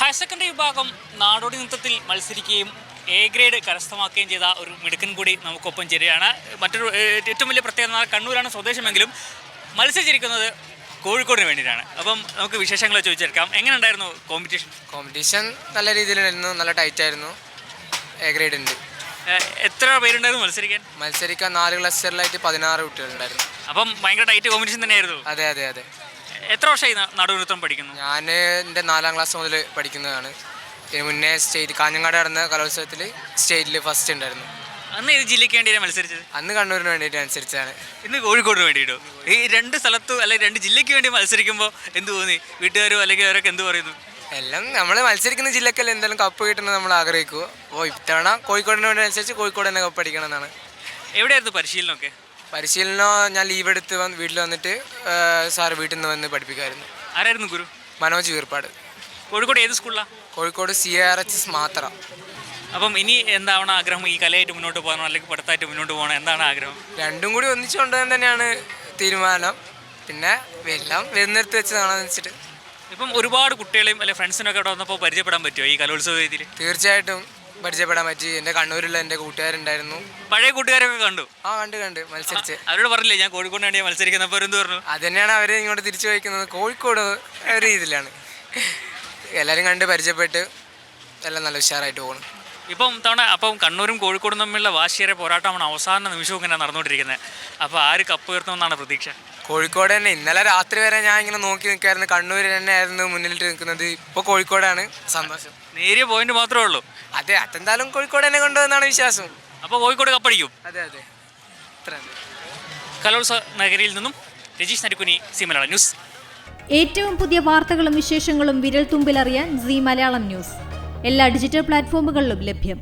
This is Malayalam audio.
ഹയർ സെക്കൻഡറി വിഭാഗം നാടോടി നൃത്തത്തിൽ മത്സരിക്കുകയും എ ഗ്രേഡ് കരസ്ഥമാക്കുകയും ചെയ്ത ഒരു മിടുക്കൻ കൂടി നമുക്കൊപ്പം ചേരുകയാണ്. മറ്റൊരു ഏറ്റവും വലിയ പ്രത്യേകത കണ്ണൂരാണ് സ്വദേശമെങ്കിലും മത്സരിച്ചിരിക്കുന്നത് കോഴിക്കോടിന് വേണ്ടിയിട്ടാണ്. അപ്പം നമുക്ക് വിശേഷങ്ങൾ ചോദിച്ചെടുക്കാം. എങ്ങനെ ഉണ്ടായിരുന്നു കോമ്പറ്റീഷൻ? നല്ല രീതിയിലായിരുന്നു, നല്ല ടൈറ്റ് ആയിരുന്നു. എ ഗ്രേഡ് ഉണ്ട്. എത്ര പേരുണ്ടായിരുന്നു മത്സരിക്കാൻ? 4 ക്ലസ്റ്ററിലായിട്ട് 16 കുട്ടികളുണ്ടായിരുന്നു. അപ്പം ഭയങ്കര ടൈറ്റ് കോമ്പറ്റീഷൻ തന്നെയായിരുന്നു. അതെ അതെ അതെ. എത്ര വർഷമായി നാടോടി നൃത്തം പഠിക്കുന്നു? ഞാൻ എൻ്റെ 4ാം ക്ലാസ് മുതൽ പഠിക്കുന്നതാണ്. ഇതിന് മുന്നേ കാഞ്ഞങ്ങാട് നടന്ന കലോത്സവത്തിൽ സ്റ്റേറ്റിൽ ഫസ്റ്റ് ഉണ്ടായിരുന്നു. അന്ന് ഏത് ജില്ലയ്ക്ക് വേണ്ടിയാണ് മത്സരിച്ചത്? അന്ന് കണ്ണൂരിന് വേണ്ടിയിട്ട് അനുസരിച്ചാണ്. ഇന്ന് കോഴിക്കോടിന് വേണ്ടിയിട്ടോ? ഈ 2 സ്ഥലത്തും അല്ലെങ്കിൽ 2 ജില്ലയ്ക്ക് വേണ്ടി മത്സരിക്കുമ്പോൾ എന്ത് തോന്നി? വീട്ടുകാരോ അല്ലെങ്കിൽ അവരൊക്കെ എന്ത് പറയുന്നു? എല്ലാം നമ്മൾ മത്സരിക്കുന്ന ജില്ലക്കല്ല എന്തായാലും കപ്പ് കിട്ടണമെന്ന് നമ്മൾ ആഗ്രഹിക്കുക. അപ്പോൾ ഇത്തവണ കോഴിക്കോടിന് വേണ്ടി അനുസരിച്ച് കോഴിക്കോട് തന്നെ കപ്പ് അടിക്കണം എന്നാണ്. എവിടെയായിരുന്നു പരിശീലനമൊക്കെ? പരിശീലനം ഞാൻ ലീവ് എടുത്ത് വീട്ടിൽ വന്നിട്ട് സാറ് വീട്ടിൽ നിന്ന് വന്ന് പഠിപ്പിക്കുമായിരുന്നു. ആരായിരുന്നു ഗുരു? മനോജ് വീർപ്പാട്. കോഴിക്കോട് ഏത് സ്കൂളിലാണ്? കോഴിക്കോട് CRHS മാത്ര. അപ്പം ഇനി എന്താവണം ആഗ്രഹം? ഈ കലയായിട്ട് മുന്നോട്ട് പോകണോ അല്ലെങ്കിൽ പഠിത്തമായിട്ട് മുന്നോട്ട് പോകണോ? എന്താണ് ആഗ്രഹം? രണ്ടും കൂടി ഒന്നിച്ചുകൊണ്ടുപോകാൻ തന്നെയാണ് തീരുമാനം. പിന്നെ എല്ലാം വരുന്നിടത്ത് വെച്ച് കാണാമെന്ന് വെച്ചിട്ട്. ഇപ്പം ഒരുപാട് കുട്ടികളെയും അല്ലെങ്കിൽ ഫ്രണ്ട്സിനൊക്കെ അവിടെ വന്നപ്പോൾ പരിചയപ്പെടാൻ പറ്റുമോ ഈ കലോത്സവ വേദിയിൽ? തീർച്ചയായിട്ടും പരിചയപ്പെടാൻ പറ്റി. എൻ്റെ കണ്ണൂരിലുള്ള എൻ്റെ കൂട്ടുകാരുണ്ടായിരുന്നു. പഴയ കൂട്ടുകാരൊക്കെ കണ്ടു? കണ്ട് മത്സരിച്ച്. അവരോട് പറഞ്ഞില്ലേ ഞാൻ കോഴിക്കോട് വേണ്ടിയാണ് മത്സരിക്കുന്നപ്പോൾ എന്ത് പറഞ്ഞു? അത് തന്നെയാണ് അവർ ഇങ്ങോട്ട് തിരിച്ചു വയ്ക്കുന്നത്. കോഴിക്കോട് ഒരു ഇതിലാണ് എല്ലാവരും കണ്ട് പരിചയപ്പെട്ട് എല്ലാം നല്ല ഉഷാറായിട്ട് പോകണം. അപ്പം കണ്ണൂരും കോഴിക്കോടും തമ്മിലുള്ള വാശിയേറെ പോരാട്ടമാണ് അവസാന നിമിഷവും ഇങ്ങനെ നടന്നുകൊണ്ടിരിക്കുന്നത്. അപ്പോൾ ആര് കപ്പ് ഉയർത്തുമെന്നാണ് പ്രതീക്ഷ? കോഴിക്കോട് തന്നെ. ഇന്നലെ രാത്രി വരെ ഞാൻ ഇങ്ങനെ നോക്കി നിൽക്കായിരുന്നു. കണ്ണൂർ തന്നെ ആയിരുന്നു മുന്നിലിട്ട് നിൽക്കുന്നത്. ഇപ്പോൾ കോഴിക്കോടാണ്. സന്തോഷം. നേരിയ പോയിന്റ് മാത്രമേ ഉള്ളൂ. അതെ, അതെന്തായാലും കോഴിക്കോട് തന്നെ കൊണ്ടുവന്നാണ് വിശ്വാസം. അപ്പോൾ കോഴിക്കോട് കപ്പടിക്കും? അതെ അതെ. കലോത്സവ നഗരിയിൽ നിന്നും രജീഷ് നരിക്കുനി, സി മലയാളം ന്യൂസ്. ഏറ്റവും പുതിയ വാർത്തകളും വിശേഷങ്ങളും വിരൽ തുമ്പിലറിയാൻ സി മലയാളം ന്യൂസ് എല്ലാ ഡിജിറ്റൽ പ്ലാറ്റ്ഫോമുകളിലും ലഭ്യം.